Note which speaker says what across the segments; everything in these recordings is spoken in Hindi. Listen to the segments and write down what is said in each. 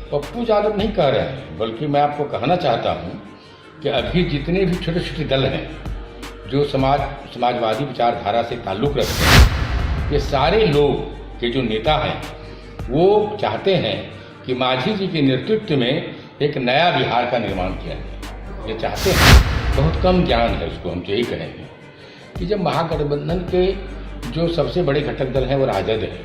Speaker 1: पप्पू यादव नहीं कह रहे हैं, बल्कि मैं आपको कहना चाहता हूं कि अभी जितने भी छोटे छोटे दल हैं जो समाजवादी विचारधारा से ताल्लुक़ रखते हैं, ये सारे लोग के जो नेता हैं वो चाहते हैं कि मांझी जी के नेतृत्व में एक नया बिहार का निर्माण किया जाए। ये चाहते हैं, बहुत कम ज्ञान है उसको, हम तो यही कहेंगे कि जब महागठबंधन के जो सबसे बड़े घटक दल हैं वो राजद है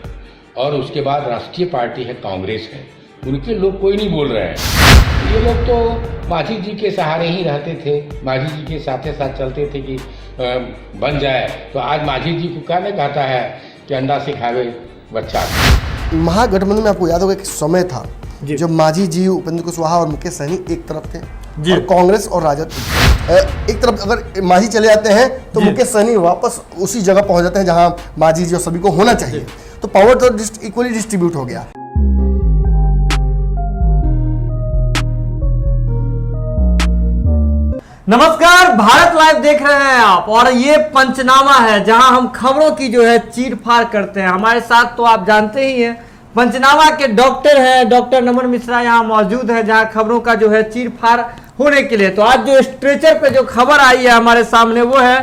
Speaker 1: और उसके बाद राष्ट्रीय पार्टी है कांग्रेस है, उनके लोग कोई नहीं बोल रहे हैं। ये लोग तो मांझी जी के सहारे ही रहते थे, मांझी जी के साथ चलते थे कि बन जाए। तो आज मांझी जी को क्या नहीं कहता है कि अंडा से खावे बच्चा।
Speaker 2: महागठबंधन में आपको याद होगा एक समय था जब मांझी जी, उपेंद्र कुशवाहा और मुकेश सहनी एक तरफ थे और कांग्रेस और राजद एक तरफ। अगर मांझी चले जाते हैं तो मुकेश सहनी वापस उसी जगह पहुंच जाते हैं जहां मांझी जी और सभी को होना चाहिए। तो पावर तो इक्वली डिस्ट्रीब्यूट हो गया।
Speaker 3: नमस्कार, भारत लाइव देख रहे हैं आप और ये पंचनामा है जहां हम खबरों की जो है चीरफाड़ करते हैं। हमारे साथ तो आप जानते ही हैं पंचनामा के डॉक्टर हैं, डॉक्टर नमन मिश्रा यहाँ मौजूद है जहां खबरों का जो है चीरफाड़ होने के लिए। तो आज जो स्ट्रेचर पे जो खबर आई है हमारे सामने वो है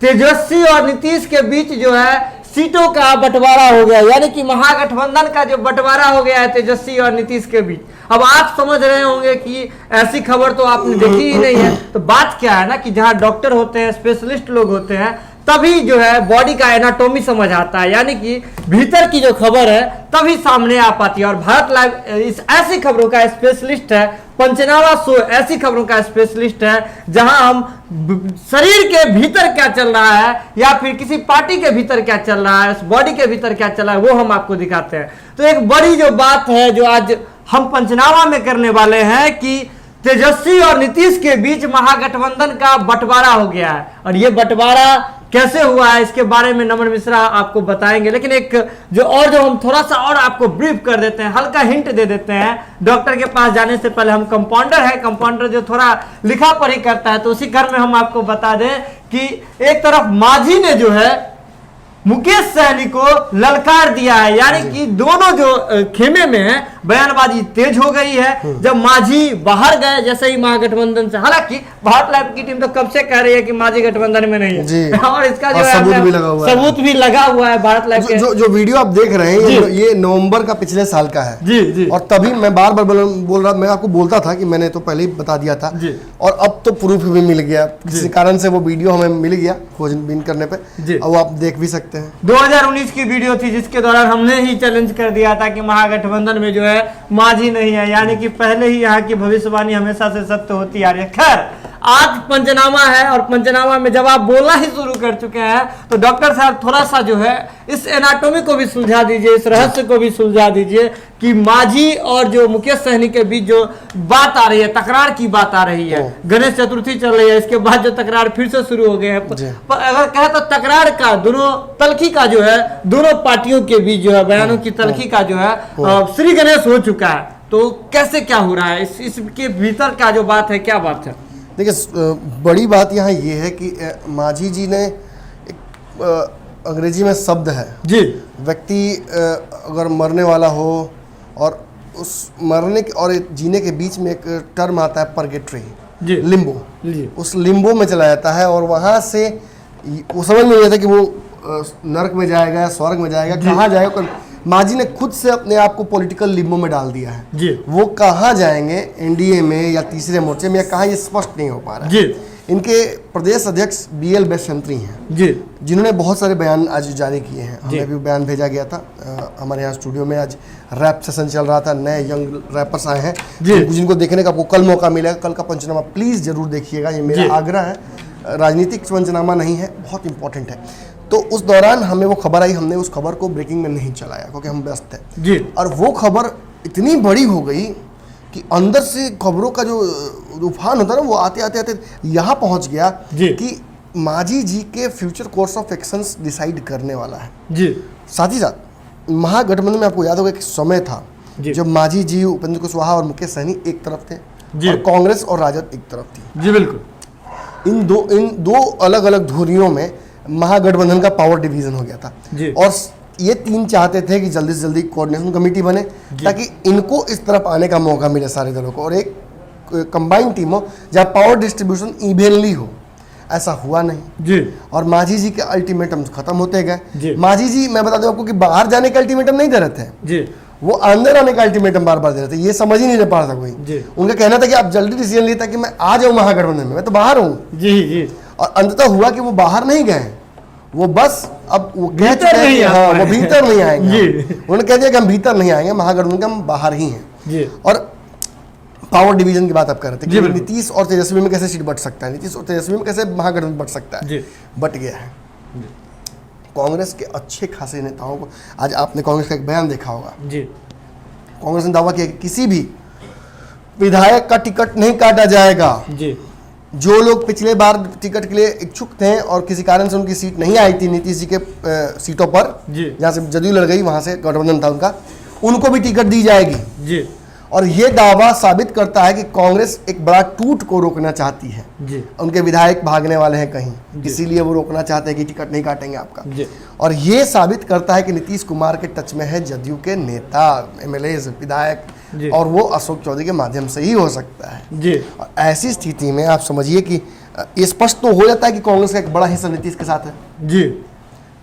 Speaker 3: तेजस्वी और नीतीश के बीच जो है सीटों का बंटवारा हो गया, यानी कि महागठबंधन का जो बंटवारा हो गया है तेजस्वी और नीतीश के बीच। अब आप समझ रहे होंगे कि ऐसी खबर तो आपने देखी ही नहीं है। तो बात क्या है ना कि जहां डॉक्टर होते हैं, स्पेशलिस्ट लोग होते हैं, तभी जो है बॉडी का एनाटॉमी समझ आता है, यानी कि भीतर की जो खबर है तभी सामने आ पाती है। और भारत लाइव इस ऐसी खबरों का स्पेशलिस्ट है, पंचनामा शो ऐसी खबरों का स्पेशलिस्ट है जहां हम शरीर के भीतर क्या चल रहा है या फिर किसी पार्टी के भीतर क्या चल रहा है, उस बॉडी के भीतर क्या चल रहा है वो हम आपको दिखाते हैं। तो एक बड़ी जो बात है जो आज हम पंचनामा में करने वाले हैं कि तेजस्वी और नीतीश के बीच महागठबंधन का बंटवारा हो गया है। और ये बंटवारा कैसे हुआ है इसके बारे में नमन मिश्रा आपको बताएंगे। लेकिन एक जो हम थोड़ा सा और आपको ब्रीफ कर देते हैं, हल्का हिंट दे देते हैं। डॉक्टर के पास जाने से पहले हम कंपाउंडर है, कंपाउंडर जो थोड़ा लिखा पढ़ी करता है, तो उसी घर में हम आपको बता दें कि एक तरफ मांझी ने जो है मुकेश सहनी को ललकार दिया है, यानी कि दोनों जो खेमे में है बयानबाजी तेज हो गई है। जब मांझी बाहर गए जैसे ही महागठबंधन से, हालांकि भारत लाइव की टीम तो कब से कह रही है कि मांझी गठबंधन में नहीं है और इसका जो
Speaker 2: सबूत भी लगा हुआ है
Speaker 3: भारत लाइव के।
Speaker 2: जो वीडियो आप देख रहे हैं ये नवंबर का पिछले साल का है
Speaker 3: जी।
Speaker 2: और तभी मैं बार बार बोल रहा, मैं आपको बोलता था कि मैंने तो पहले ही बता दिया था और अब तो प्रूफ भी मिल गया। किसी कारण से वो वीडियो हमें मिल गया खोजबीन करने पे, अब आप देख भी सकते हैं।
Speaker 3: 2019 की वीडियो थी जिसके दौरान हमने ही चैलेंज कर दिया था कि महागठबंधन में जो है मांझी नहीं है, यानी कि पहले ही यहाँ की भविष्यवाणी हमेशा से सत्य होती आ रही है। खैर आज पंचनामा है और पंचनामा में जब आप बोलना ही शुरू कर चुके हैं तो डॉक्टर साहब थोड़ा सा जो है इस एनाटॉमी को भी सुलझा दीजिए, इस रहस्य को भी सुलझा दीजिए कि मांझी और जो मुकेश सहनी के बीच जो बात आ रही है, तकरार की बात आ रही है। गणेश चतुर्थी चल रही है, इसके बाद जो तकरार फिर से शुरू हो गए हैं। अगर कहे तो तकरार का दोनों तलखी का जो है दोनों पार्टियों के बीच जो है बयानों की तलखी का जो है श्री गणेश हो चुका है। तो कैसे क्या हो रहा है इसके भीतर का जो बात है, क्या बात है?
Speaker 2: देखिए बड़ी बात यहाँ ये है कि मांझी जी ने एक अंग्रेजी में शब्द है
Speaker 3: जी, व्यक्ति
Speaker 2: अगर मरने वाला हो और उस मरने के और जीने के बीच में एक टर्म आता है परगेटरी, लिम्बो, उस लिम्बो में चला जाता है और वहाँ से वो समझ में नहीं आता कि वो नरक में जाएगा, स्वर्ग में जाएगा, कहाँ जाएगा। मांझी ने खुद से अपने आप को पॉलिटिकल लिम्बो में डाल दिया है जी। वो कहाँ जाएंगे, एनडीए में या तीसरे मोर्चे में या कहाँ, ये स्पष्ट नहीं हो पा रहा है जी। इनके प्रदेश अध्यक्ष BL बेशंत्री हैं जी, जिन्होंने बहुत सारे बयान आज जारी किए हैं। हमें भी बयान भेजा गया था। हमारे यहाँ स्टूडियो में आज रैप सेशन चल रहा था, नए यंग रैपर्स आए हैं जिनको देखने का आपको कल मौका मिलेगा। कल का पंचनामा प्लीज़ जरूर देखिएगा, ये मेरा आग्रह है। राजनीतिक पंचनामा नहीं है, बहुत इंपॉर्टेंट है। तो उस दौरान हमें वो खबर आई, हमने उस खबर को ब्रेकिंग में नहीं चलाया क्योंकि हम व्यस्त थे जी। और वो खबर इतनी बड़ी हो गई कि अंदर से खबरों का जो तूफान होता है ना, वो आते आते यहाँ पहुँच गया कि मांझी जी के future course of actions decide करने वाला है जी। साथ ही साथ महागठबंधन में आपको याद होगा एक समय था जब मांझी जी, उपेंद्र कुशवाहा और मुकेश सहनी एक तरफ थे और कांग्रेस और राजद एक तरफ थी
Speaker 3: जी। बिल्कुल
Speaker 2: इन दो अलग अलग धुरियों में महागठबंधन का पावर डिवीजन हो गया था जी। और ये तीन चाहते थे कि जल्दी से जल्दी कोऑर्डिनेशन कमेटी बने ताकि इनको इस तरफ आने का मौका मिले सारे दलों को, और एक कंबाइंड टीम हो जहाँ पावर डिस्ट्रीब्यूशन इवेनली हो। ऐसा हुआ नहीं
Speaker 3: जी।
Speaker 2: और मांझी जी के अल्टीमेटम खत्म होते
Speaker 3: जी।
Speaker 2: गए। मांझी जी, मैं बता दूं आपको कि बाहर जाने का अल्टीमेटम नहीं दे रहे थे
Speaker 3: जी,
Speaker 2: वो अंदर आने का अल्टीमेटम बार बार दे रहे थे। ये समझ ही नहीं पा रहा था
Speaker 3: जी।
Speaker 2: कोई। उनका कहना था कि आप जल्दी डिसीजन लिए ताकि मैं आ जाऊं महागठबंधन में, मैं तो बाहर हूँ।
Speaker 3: जी जी।
Speaker 2: और अंततः हुआ कि वो बाहर नहीं गए, वो बस अब वो कह
Speaker 3: भीतर
Speaker 2: चुके हैं
Speaker 3: नहीं
Speaker 2: कि
Speaker 3: आ
Speaker 2: हाँ
Speaker 3: पाए।
Speaker 2: वो भीतर नहीं आएंगे।
Speaker 3: जी।
Speaker 2: उन्होंने कह दिया कि हम भीतर नहीं आएंगे, महागठबंधन के हम बाहर ही हैं।
Speaker 3: जी।
Speaker 2: और पावर डिवीजन की बात आप कर रहे थे
Speaker 3: जी,
Speaker 2: कि
Speaker 3: बिल्कुल।
Speaker 2: नीतीश और तेजस्वी में कैसे सीट बट सकता है, नीतीश और तेजस्वी में कैसे महागठबंधन बट सकता है।
Speaker 3: जी।
Speaker 2: बट गया है। कांग्रेस के अच्छे खासे नेताओं को, आज आपने कांग्रेस का एक बयान देखा होगा,
Speaker 3: जी।
Speaker 2: कांग्रेस ने दावा किया कि किसी भी विधायक का टिकट नहीं काटा जाएगा।
Speaker 3: जी।
Speaker 2: जो लोग पिछले बार टिकट के लिए इच्छुक थे और किसी कारण से उनकी सीट नहीं आई थी नीतीश जी के सीटों पर,
Speaker 3: जी।
Speaker 2: जहाँ से जदयू लड़ गई, वहां से गठबंधन था उनका, उनको भी टिकट दी जाएगी।
Speaker 3: जी।
Speaker 2: और ये दावा साबित करता है कि कांग्रेस एक बड़ा टूट को रोकना चाहती है।
Speaker 3: जी।
Speaker 2: उनके विधायक भागने वाले हैं कहीं, इसीलिए वो रोकना चाहते हैं कि टिकट नहीं काटेंगे आपका।
Speaker 3: जी।
Speaker 2: और ये साबित करता है कि नीतीश कुमार के टच में है जदयू के नेता, एमएलए, विधायक,
Speaker 3: जी।
Speaker 2: और वो अशोक चौधरी के माध्यम से ही हो सकता है।
Speaker 3: जी।
Speaker 2: और ऐसी स्थिति में आप समझिए कि ये स्पष्ट तो हो जाता है कि कांग्रेस का एक बड़ा हिस्सा नीतीश के साथ है।
Speaker 3: जी।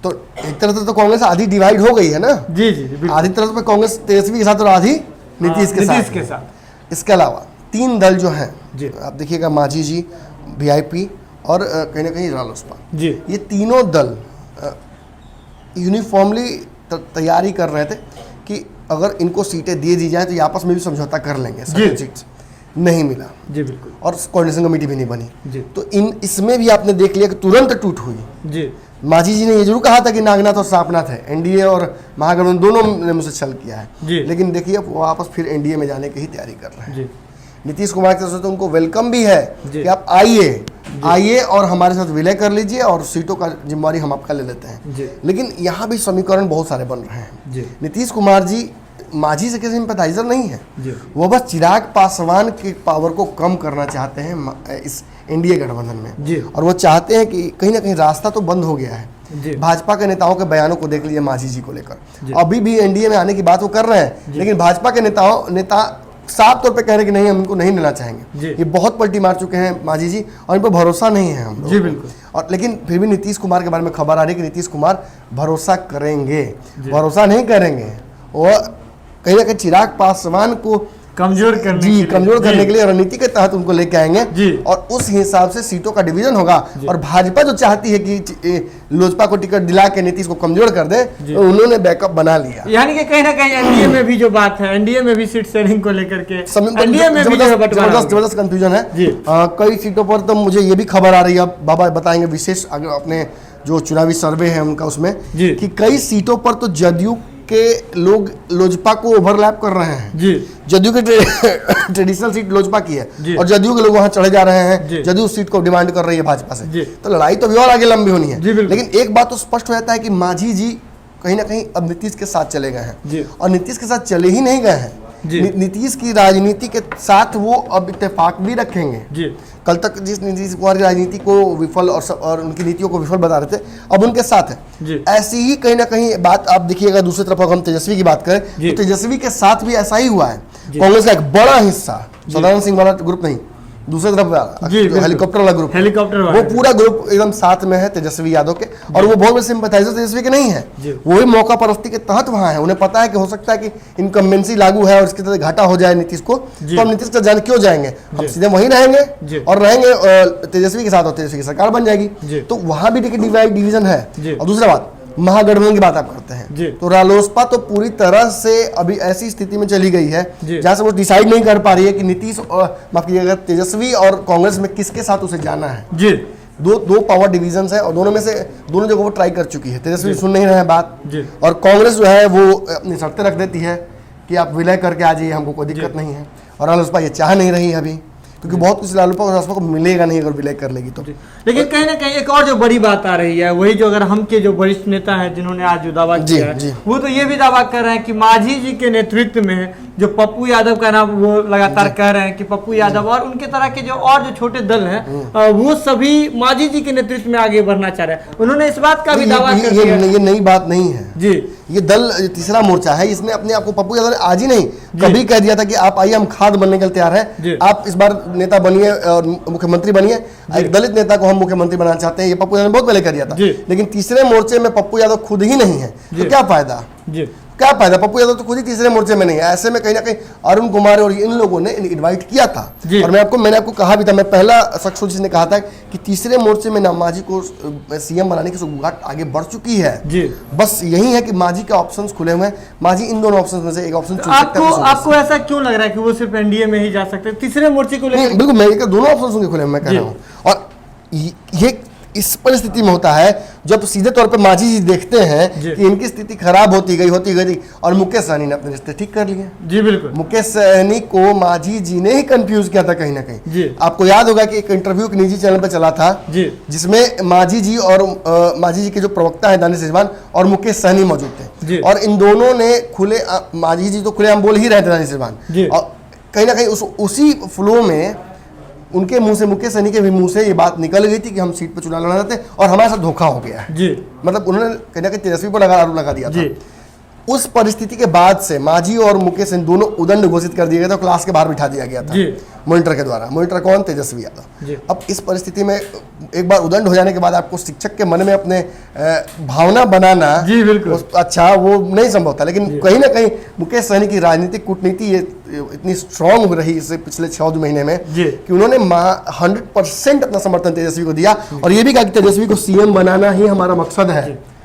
Speaker 2: तो एक तरह से तो कांग्रेस आधी डिवाइड हो गई है ना।
Speaker 3: जी। जी, बिल्कुल।
Speaker 2: आधी तरफ में कांग्रेस तेजस्वी के साथ और आधी नीतीश के साथ है। इसके अलावा तीन दल जो हैं,
Speaker 3: जी।
Speaker 2: आप देखिएगा, मांझी जी, वीआईपी और कहीं ना कहीं रालोसपा,
Speaker 3: जी।
Speaker 2: ये तीनों दल यूनिफॉर्मली तैयारी कर रहे थे कि अगर इनको सीटें दे दी जाए तो ये आपस में भी समझौता कर लेंगे।
Speaker 3: जी।
Speaker 2: सीट्स नहीं मिला
Speaker 3: जी, बिल्कुल।
Speaker 2: और कोऑर्डिनेशन कमेटी भी नहीं बनी।
Speaker 3: जी।
Speaker 2: तो इसमें भी आपने देख लिया कि तुरंत टूट हुई।
Speaker 3: जी।
Speaker 2: मांझी जी ने ये जरूर कहा था कि नागनाथ और सापनाथ है, एनडीए और महागठबंधन दोनों ने मुझसे छल किया है,
Speaker 3: जी।
Speaker 2: लेकिन देखिए वो वापस फिर एनडीए में जाने की ही तैयारी कर रहे हैं।
Speaker 3: जी।
Speaker 2: नीतीश कुमार की तरफ से तो उनको वेलकम भी है
Speaker 3: जी।
Speaker 2: कि आप आइए और हमारे साथ विलय कर लीजिए और सीटों का जिम्मेवारी हम आपका ले लेते हैं।
Speaker 3: जी।
Speaker 2: लेकिन यहाँ भी समीकरण बहुत सारे बन रहे हैं।
Speaker 3: जी।
Speaker 2: नीतीश कुमार जी मांझी से किसी सिंपैथाइजर नहीं है,
Speaker 3: जी।
Speaker 2: वो बस चिराग पासवान के पावर को कम करना चाहते हैं इस एनडीए गठबंधन में।
Speaker 3: जी।
Speaker 2: और वो चाहते हैं कि कहीं ना कहीं रास्ता तो बंद हो गया है।
Speaker 3: जी।
Speaker 2: भाजपा के नेताओं के बयानों को देख लीजिए मांझी जी को
Speaker 3: जी।
Speaker 2: लेकर, अभी भी एनडीए में आने की बात वो कर रहे हैं, लेकिन भाजपा के नेता साफ तौर पे कह रहे हैं कि नहीं, हम इनको नहीं लेना चाहेंगे।
Speaker 3: जी।
Speaker 2: ये बहुत पलटी मार चुके हैं मांझी जी और इन पर भरोसा नहीं है हम लोगों
Speaker 3: जी,
Speaker 2: को।
Speaker 3: बिल्कुल।
Speaker 2: और लेकिन फिर भी नीतीश कुमार के बारे में खबर आ रही है कि नीतीश कुमार भरोसा करेंगे, भरोसा नहीं करेंगे, वो कहीं ना कहीं चिराग पासवान को
Speaker 3: कमजोर करने
Speaker 2: जी
Speaker 3: के लिए।
Speaker 2: कमजोर करने के लिए रणनीति के तहत उनको लेके आएंगे।
Speaker 3: जी।
Speaker 2: और उस हिसाब से सीटों का डिवीजन होगा। और भाजपा जो चाहती है कि लोजपा को टिकट दिला के नीतीश को कमजोर कर दे, तो उन्होंने बैकअप बना लिया।
Speaker 3: यानी कि कहीं ना कहीं एनडीए में भी जो बात है, एनडीए में भी सीट शेयरिंग को लेकर के एनडीए में भी जो है बंटवारा होगा।
Speaker 2: जबरदस्त कंफ्यूजन है
Speaker 3: जी।
Speaker 2: कई सीटों पर। तो मुझे ये भी खबर आ रही है, अब बाबा बताएंगे विशेष अगर अपने जो चुनावी सर्वे है उनका उसमें,
Speaker 3: जी।
Speaker 2: कि कई सीटों पर तो जदयू के लोग लोजपा को ओवरलैप कर रहे हैं।
Speaker 3: जी।
Speaker 2: जदयू की ट्रेडिशनल सीट लोजपा की
Speaker 3: जी।
Speaker 2: है और जदयू के लोग वहां चढ़े जा रहे
Speaker 3: जी।
Speaker 2: हैं, जदयू सीट को डिमांड कर रही है भाजपा से।
Speaker 3: जी।
Speaker 2: तो लड़ाई तो भी और आगे लंबी होनी है।
Speaker 3: जी, बिल्कुल।
Speaker 2: लेकिन एक बात तो स्पष्ट हो जाता है कि मांझी जी कहीं ना कहीं अब नीतीश के साथ चले गए
Speaker 3: जी।
Speaker 2: हैं, और नीतीश के साथ चले ही नहीं गए हैं,
Speaker 3: जी।
Speaker 2: नीतीश की राजनीति के साथ वो अब इत्तेफाक भी रखेंगे।
Speaker 3: जी।
Speaker 2: कल तक जिस नीतीश कुमार की राजनीति को विफल और उनकी नीतियों को विफल बता रहे थे, अब उनके साथ
Speaker 3: जी।
Speaker 2: है। ऐसी ही कहीं ना कहीं बात आप देखिएगा। दूसरी तरफ अगर हम तेजस्वी की बात करें
Speaker 3: जी।
Speaker 2: तो तेजस्वी के साथ भी ऐसा ही हुआ है।
Speaker 3: जी।
Speaker 2: कांग्रेस का एक बड़ा हिस्सा, सदानंद सिंह वाला ग्रुप नहीं, दूसरी तरफ
Speaker 3: जी,
Speaker 2: जो हेलीकॉप्टर वाला ग्रुप,
Speaker 3: हेलीकॉप्टर
Speaker 2: वो
Speaker 3: वाला
Speaker 2: पूरा ग्रुप एकदम साथ में है तेजस्वी यादव के, और वो बहुत बड़े सिंपैथाइजर तेजस्वी के नहीं है।
Speaker 3: जी।
Speaker 2: वही मौका परस्ती के तहत वहां है। उन्हें पता है कि हो सकता है कि इनकम्बेंसी लागू है और इसके तहत घाटा हो जाए नीतीश को,
Speaker 3: जी।
Speaker 2: तो हम नीतीश का जान क्यों जाएंगे, हम
Speaker 3: जी।
Speaker 2: सीधे वहीं
Speaker 3: जी।
Speaker 2: रहेंगे और रहेंगे तेजस्वी के साथ, और तेजस्वी की सरकार बन
Speaker 3: जी।
Speaker 2: जाएगी। तो वहां भी टिकट डिवीजन है।
Speaker 3: जी।
Speaker 2: और दूसरा बात, महागठबंधन की बात आप करते
Speaker 3: जी।
Speaker 2: हैं, तो रालोसपा तो पूरी तरह से अभी ऐसी स्थिति में चली गई है
Speaker 3: जी।
Speaker 2: जहां से वो डिसाइड नहीं कर पा रही है कि नीतीश माफ कीजिएगा तेजस्वी और कांग्रेस में किसके साथ उसे जाना है।
Speaker 3: जी।
Speaker 2: दो पावर डिवीजन है और दोनों में से दोनों जगह वो ट्राई कर चुकी है। तेजस्वी सुन नहीं रहे हैं बात,
Speaker 3: जी।
Speaker 2: और कांग्रेस जो है वो अपनी शर्तें रख देती है कि आप विलय करके आ जाइए, हमको कोई दिक्कत नहीं है। और रालोसपा ये चाह नहीं रही है अभी, क्योंकि बहुत कुछ रालोसपा को मिलेगा नहीं अगर विलय कर लेगी तो।
Speaker 3: लेकिन कहीं ना कहीं एक और जो बड़ी बात आ रही है, वही जो अगर हम के जो वरिष्ठ नेता हैं जिन्होंने आज जो दावा
Speaker 2: जी,
Speaker 3: किया
Speaker 2: जी।
Speaker 3: है, वो तो ये भी दावा कर रहे हैं कि मांझी जी के नेतृत्व में जो पप्पू यादव का नाम वो लगातार कह रहे हैं कि पप्पू यादव और उनके तरह के जो और जो छोटे दल हैं वो सभी मांझी जी के नेतृत्व में आगे बढ़ना चाह रहे हैं। उन्होंने इस बात का भी दावा कर दिया।
Speaker 2: ये नई बात नहीं है
Speaker 3: जी।
Speaker 2: ये दल तीसरा मोर्चा है, इसने अपने आप को पप्पू यादव ने आज ही नहीं कभी कह दिया था कि आप आइए हम खाद बनने के लिए तैयार हैं, आप इस बार नेता बनिए और मुख्यमंत्री बनिए, एक दलित नेता को हम मुख्यमंत्री बनाना चाहते हैं, ये पप्पू यादव ने बहुत पहले कर दिया था। लेकिन तीसरे मोर्चे में पप्पू यादव खुद ही नहीं है, तो क्या फायदा, क्या फायदा, पप्पू यादव तो खुद ही तीसरे मोर्चे में नहीं है। ऐसे में कहीं ना कहीं अरुण कुमार और इन लोगों ने इनवाइट किया था, और मैंने आपको कहा भी था, मैं पहला शख्स हूं जिसने कहा था कि तीसरे मोर्चे में ना मांझी को सीएम बनाने की सौगात आगे बढ़ चुकी है। बस यही है कि मांझी के ऑप्शंस खुले हुए हैं, मांझी इन दोनों ऑप्शंस में से एक ऑप्शन चुन सकता है।
Speaker 3: आपको ऐसा क्यों लग रहा है कि वो सिर्फ एनडीए में ही जा सकते हैं, तीसरे मोर्चे को लेकर?
Speaker 2: बिल्कुल, मैं दोनों ऑप्शन होंगे खुले, मैं कह रहा हूँ। और ये इस परिस्थिति में होता है जब सीधे तौर पे मांझी जी देखते हैं कि इनकी स्थिति खराब होती गई और मुकेश सहनी ने अपने रिश्ते ठीक कर लिए।
Speaker 3: जी बिल्कुल,
Speaker 2: मुकेश सहनी को मांझी जी ने ही कंफ्यूज किया था कहीं ना कहीं। आपको याद होगा कि एक इंटरव्यू एक निजी चैनल पे चला था जिसमें मांझी जी और मांझी जी के जो प्रवक्ता है दानिश रिजवान और मुकेश सहनी मौजूद थे, और इन दोनों ने खुले, मांझी जी तो खुलेआम बोल ही रहे थे दानिश रिजवान, और कहीं ना कहीं उसी फ्लो में उनके मुंह से, मुकेश सहनी के भी मुंह से ये बात निकल गई थी कि हम सीट पर चुनाव लड़ना चाहते हैं और हमारे साथ धोखा हो गया है। मतलब उन्होंने कहीं ना कहीं तेजस्वी पर आरोप लगा दिया था। उस परिस्थिति के बाद से मांझी और मुकेश सहनी दोनों उदंड घोषित कर दिए गए थे, क्लास के बाहर बिठा दिया गया था मॉनिटर के द्वारा। मॉनिटर कौन? तेजस्वी यादव। अब इस परिस्थिति में एक बार उदंड हो जाने के बाद आपको शिक्षक के मन में अपने भावना बनाना, अच्छा, वो नहीं संभव था। लेकिन कहीं ना कहीं मुकेश सहनी की राजनीतिक कूटनीति ये इतनी स्ट्रांग रही इसे पिछले 6 महीने में कि उन्होंने 100% अपना समर्थन तेजस्वी को दिया, और ये भी कहा कि तेजस्वी को सीएम बनाना ही हमारा मकसद है।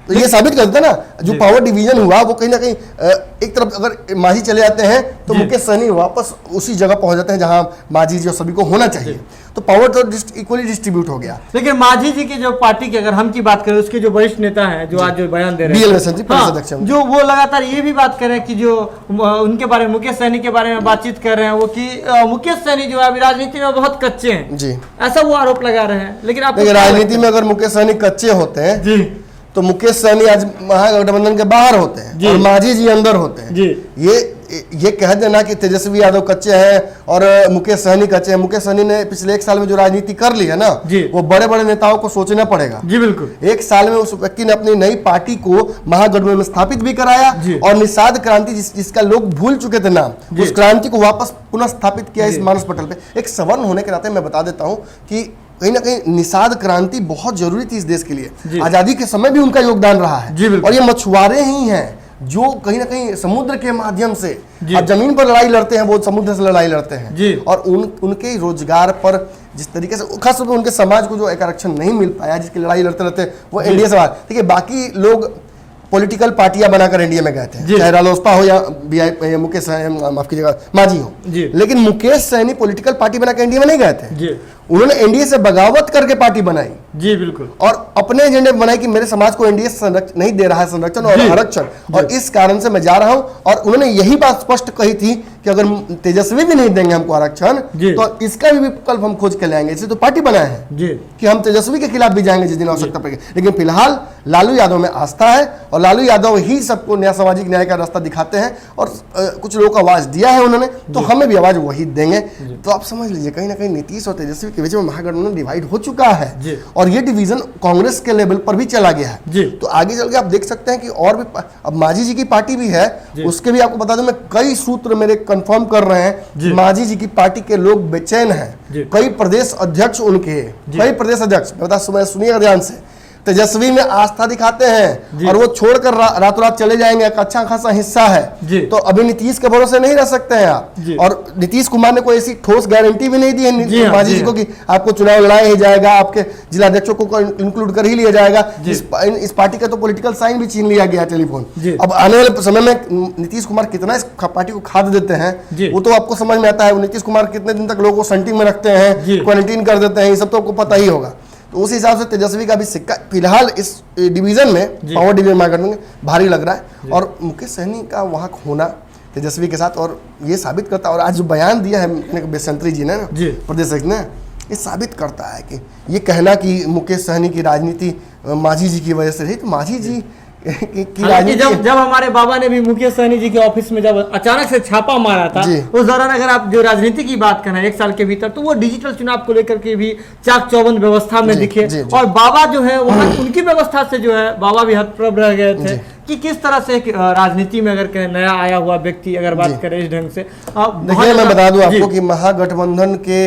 Speaker 2: तो ये साबित करता है ना, जो पावर डिवीजन हुआ वो कहीं ना कहीं एक तरफ अगर मांझी चले जाते हैं तो मुकेश सहनी वापस उसी जगह पहुंच जाते हैं जहां मांझी जी और सभी को होना चाहिए, तो पावर तो इक्वली डिस्ट्रीब्यूट हो गया।
Speaker 3: लेकिन मांझी जी की जो पार्टी की अगर हम की बात करें, उसके जो वरिष्ठ नेता हैं जो आज जो बयान दे रहे हैं, जो वो लगातार ये भी बात कर रहे हैं कि जो उनके बारे में, मुकेश सहनी के बारे में बातचीत कर रहे हैं वो कि मुकेश सहनी जो है अभी राजनीति में बहुत कच्चे हैं जी, ऐसा वो आरोप लगा रहे हैं। लेकिन आप
Speaker 2: राजनीति में अगर मुकेश सहनी कच्चे होते हैं जी तो मुकेश सहनी आज महागठबंधन के बाहर होते हैं और मांझी जी अंदर होते हैं जी। ये कह देना कि तेजस्वी यादव कच्चे हैं और मुकेश सहनी कच्चे हैं, मुकेश सहनी ने पिछले 1 साल में जो राजनीति कर ली है ना, वो बड़े बड़े नेताओं को सोचना पड़ेगा जी। बिल्कुल, 1 साल में उस व्यक्ति ने अपनी नई पार्टी को महागठबंधन में स्थापित भी कराया और निषाद क्रांति जिसका लोग भूल चुके थे नाम, उस क्रांति को वापस पुनः स्थापित किया इस मानस पटल पे। एक सवर्ण होने के नाते मैं बता देता हूँ कि कहीं ना कहीं निषाद क्रांति बहुत जरूरी थी इस देश के लिए, आजादी के समय भी उनका योगदान रहा है। और ये मछुआरे ही हैं जो कहीं ना कहीं समुद्र के माध्यम से जमीन पर लड़ाई लड़ते हैं, वो समुद्र से लड़ाई लड़ते हैं, और उनके रोजगार पर जिस तरीके से खास तौर पर उनके समाज को जो एक आरक्षण नहीं मिल पाया, जिसकी लड़ाई लड़ते लड़ते वो एनडीए से बाहर। देखिए, बाकी लोग पॉलिटिकल पार्टियां बनाकर एनडीए में गए थे, चाहे रालोसपा हो या मुकेश, माफ कीजिएगा, मांझी हो, लेकिन मुकेश सहनी पॉलिटिकल पार्टी बनाकर एनडीए में नहीं गए थे। उन्होंने एनडीए से बगावत करके पार्टी बनाई जी। बिल्कुल, और अपने एजेंडे बनाई कि मेरे समाज को एनडीए नहीं दे रहा है संरक्षण और आरक्षण, और इस कारण से मैं जा रहा हूं। और उन्होंने यही बात स्पष्ट कही थी कि अगर तेजस्वी भी नहीं देंगे हमको आरक्षण तो इसका भी विकल्प हम खोज के लाएंगे। इसलिए तो पार्टी बनाए हैं कि हम तेजस्वी के खिलाफ भी जाएंगे जिस दिन आवश्यकता पड़ेगी। लेकिन फिलहाल लालू यादव में आस्था है और लालू यादव ही सबको नया सामाजिक न्याय का रास्ता दिखाते हैं, और कुछ लोगों को आवाज दिया है उन्होंने, तो हमें भी आवाज वही देंगे। तो आप समझ लीजिए कहीं ना कहीं नीतीश और तेजस्वी के बीच में महागठबंधन डिवाइड हो चुका है, और ये डिवीजन कांग्रेस के लेवल पर भी चला गया है। तो आगे चल के आप देख सकते हैं कि और भी, अब मांझी जी की पार्टी भी है, उसके भी आपको बता दूं मैं, कई सूत्र मेरे कंफर्म कर रहे हैं मांझी जी की पार्टी के लोग बेचैन हैं। कई प्रदेश अध्यक्ष उनके, कई प्रदेश अध्यक्ष, बता सुनिएगा ध्यान से, तेजस्वी में आस्था दिखाते हैं और वो छोड़कर रातों रात चले जाएंगे, एक अच्छा खासा हिस्सा है। तो अभी नीतीश के भरोसे नहीं रह सकते हैं आप, और नीतीश कुमार ने कोई ऐसी ठोस गारंटी भी नहीं दी है मांझी जी को कि आपको चुनाव लड़ाया ही जाएगा, आपके जिला अध्यक्षों को इंक्लूड कर ही लिया जाएगा। इस पार्टी का तो पॉलिटिकल साइन भी छीन लिया गया टेलीफोन। अब आने वाले समय में नीतीश कुमार कितना इस पार्टी को खाद देते हैं वो तो आपको समझ में आता है। नीतीश कुमार कितने दिन तक लोगों को सेंटिंग में रखते हैं, क्वारंटीन कर देते हैं, ये सब तो आपको पता ही होगा। तो उस हिसाब से तेजस्वी का भी सिक्का फिलहाल इस डिवीजन में, पावर डिवीजन मार्केट में भारी लग रहा है, और मुकेश सहनी का वहां होना तेजस्वी के साथ, और ये साबित करता है, और आज जो बयान दिया है बेसंतरी जी ने ना, प्रदेश अध्यक्ष ने, ये साबित करता है कि ये कहना कि मुकेश सहनी की राजनीति मांझी जी की वजह से रही, तो मांझी जी
Speaker 3: जब हमारे बाबा ने भी मुकेश सहनी जी के ऑफिस में जब अचानक से छापा मारा था, उस दौरान अगर आप जो राजनीति की बात करें 1 साल के भीतर, तो वो डिजिटल चुनाव को लेकर के भी चाक चौबंद व्यवस्था में दिखे, और बाबा जो है वहाँ उनकी व्यवस्था से जो है बाबा भी हतप्रभ रह गए थे कि किस तरह से एक राजनीति में अगर कहें नया आया हुआ व्यक्ति अगर बात करें इस ढंग से
Speaker 2: देखिए, मैं बता दूं आपको कि महागठबंधन के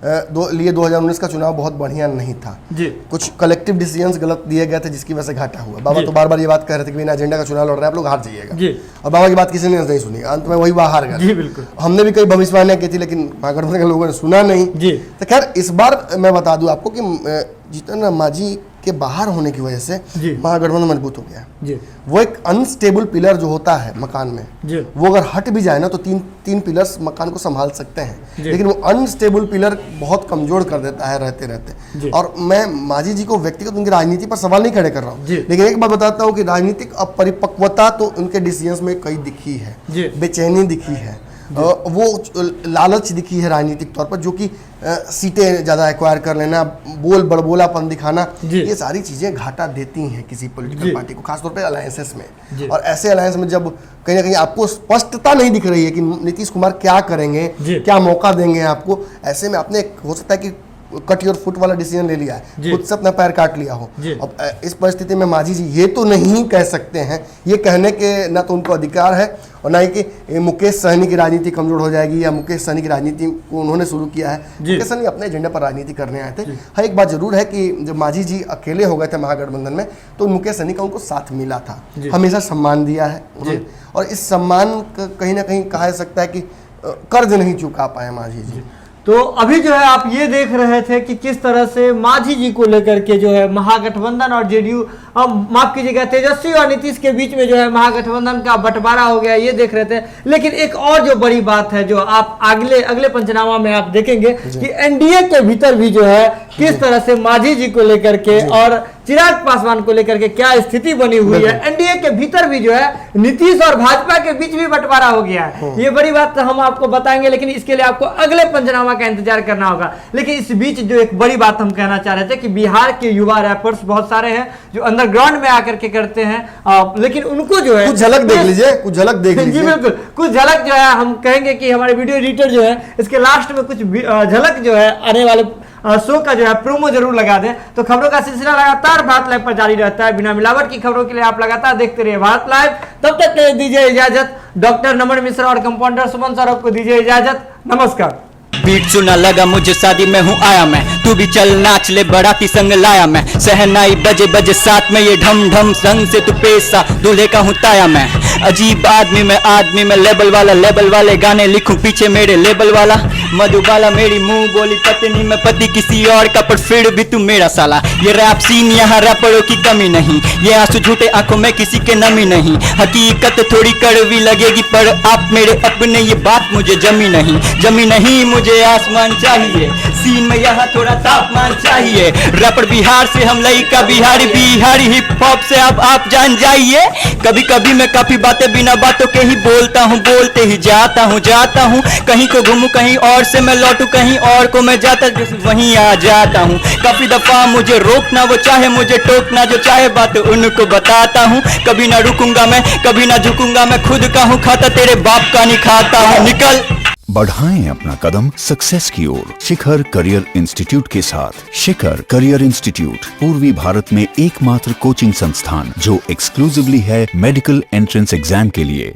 Speaker 2: लिए 2019 का चुनाव बहुत बढ़िया नहीं था
Speaker 3: जी।
Speaker 2: कुछ कलेक्टिव डिसीजंस गलत दिए गए थे जिसकी वजह से घाटा हुआ। बाबा तो बार बार ये बात कह रहे थे कि बिना एजेंडा का चुनाव लड़ रहे हैं आप लोग, हार जाइएगा। और बाबा की बात किसी ने नहीं सुनी, अंत में वही हार गए।
Speaker 3: जी बिल्कुल।
Speaker 2: हमने भी कई भविष्यवाणियां की थी लेकिन महागठबंधन के लोगों ने सुना नहीं
Speaker 3: जी।
Speaker 2: तो खैर इस बार मैं बता दूं आपको कि जीतन मांझी के बाहर होने की वजह से महागठबंधन मजबूत हो गया।
Speaker 3: जी।
Speaker 2: वो एक अनस्टेबल पिलर जो होता है मकान में
Speaker 3: जी।
Speaker 2: वो अगर हट भी जाए ना तो तीन पिलर्स मकान को संभाल सकते हैं, लेकिन वो अनस्टेबल पिलर बहुत कमजोर कर देता है रहते रहते। और मैं मांझी जी को व्यक्तिगत उनकी राजनीति पर सवाल नहीं खड़े कर रहा हूँ, लेकिन एक बात बताता हूँ कि राजनीतिक अपरिपक्वता तो उनके डिसीजंस में कई दिखी है, बेचैनी दिखी है, वो लालच दिखी है राजनीतिक तौर पर, जो कि सीटें ज़्यादा एक्वायर कर लेना, बड़बोलापन दिखाना, ये सारी चीज़ें घाटा देती हैं किसी पॉलिटिकल पार्टी को, खासतौर पे अलायंसेस में। और ऐसे अलायंस में जब कहीं ना कहीं आपको स्पष्टता नहीं दिख रही है कि नीतीश कुमार क्या करेंगे, क्या मौका देंगे आपको, ऐसे में आपने हो सकता है कि कट योर फुट वाला डिसीजन ले लिया है, खुद से अपना पैर काट लिया हो। अब इस परिस्थिति में मांझी जी ये तो नहीं कह सकते हैं, ये कहने के ना तो उनको अधिकार है और ना ही कि मुकेश सहनी की राजनीति कमजोर हो जाएगी या मुकेश सहनी की राजनीति को उन्होंने शुरू किया है। मुकेश सहनी अपने एजेंडा पर राजनीति करने आए थे। हाँ, एक बात जरूर है कि जब मांझी जी अकेले हो गए थे महागठबंधन में तो मुकेश सहनी का उनको साथ मिला था, हमेशा सम्मान दिया है और इस सम्मान कहीं ना कहीं कहा जा सकता है कि कर्ज नहीं चुका पाए मांझी जी।
Speaker 3: तो अभी जो है आप ये देख रहे थे कि किस तरह से मांझी जी को लेकर के जो है महागठबंधन और जेडीयू, माफ कीजिएगा, तेजस्वी और नीतीश के बीच में जो है महागठबंधन का बंटवारा हो गया, ये देख रहे थे। लेकिन एक और जो बड़ी बात है जो आप अगले पंचनामा में आप देखेंगे कि एनडीए के भीतर भी जो है किस तरह से मांझी जी को लेकर के और चिराग पासवान को लेकर के क्या स्थिति बनी हुई है। एनडीए के भीतर भी जो है नीतीश और भाजपा के बीच भी बंटवारा हो गया है, ये बड़ी बात हम आपको बताएंगे, लेकिन इसके लिए आपको अगले पंचनामा का इंतजार करना होगा। लेकिन इस बीच जो एक बड़ी बात हम कहना चाह रहे थे कि बिहार के युवा रैपर्स बहुत सारे हैं जो अंडरग्राउंड में आकर के करते हैं, लेकिन उनको जो है
Speaker 2: कुछ झलक देख लीजिए, कुछ झलक देख लीजिए।
Speaker 3: जी बिल्कुल, कुछ झलक जो है हम कहेंगे कि हमारे वीडियो एडिटर जो है इसके लास्ट में कुछ झलक जो है आने वाले शो का जो है प्रोमो जरूर लगा दें। तो खबरों का सिलसिला लगातार भारत लाइव पर जारी रहता है, बिना मिलावट की खबरों के लिए आप लगातार देखते रहिए भारत लाइव। तब तक के लिए दीजिए इजाजत, डॉक्टर नमन मिश्रा और कंपाउंडर सुमन सौरभ को दीजिए इजाजत, नमस्कार।
Speaker 4: बीट सुना लगा मुझे, शादी में हूँ आया मैं, तू भी चल नाच ले, बाराती संग लाया मैं, सहनाई बजे बजे साथ में ये ढम ढम, संग से तू पेशा दूल्हे का हूँ ताया मैं। अजीब आदमी में लेबल वाले गाने लिखूं पीछे मेरे लेबल वाला, मधुबाला मेरी मुंह बोली पत्नी में पति किसी और का, पर फिर भी तू मेरा साला। ये रैप सीन यहाँ रैपरों की कमी नहीं, ये आंसू झूठे आंखों में किसी के नमी नहीं, हकीकत थोड़ी कड़वी लगेगी पर आप मेरे अपने, ये बात मुझे जमी नहीं मुझे आसमान चाहिए, सीन में यहाँ थोड़ा तापमान चाहिए। रैपर बिहार से हम लइका बिहारी हिप हॉप से अब आप जान जाइए। कभी कभी मैं काफी बातें बिना बातों के ही बोलता हूँ, बोलते ही जाता हूँ, कहीं को घूमूं कहीं और से मैं लौटूं, कहीं और को मैं जाता वहीं आ जाता हूँ। काफी दफा मुझे रोकना वो चाहे मुझे टोकना, जो चाहे बात उनको बताता हूँ। कभी ना रुकूंगा मैं, कभी ना झुकूंगा मैं, खुद का हूँ खाता, तेरे बाप का नहीं खाता हूँ। निकल
Speaker 5: बढ़ाएं अपना कदम सक्सेस की ओर शिखर करियर इंस्टीट्यूट के साथ। शिखर करियर इंस्टीट्यूट पूर्वी भारत में एकमात्र कोचिंग संस्थान जो एक्सक्लूसिवली है मेडिकल एंट्रेंस एग्जाम के लिए।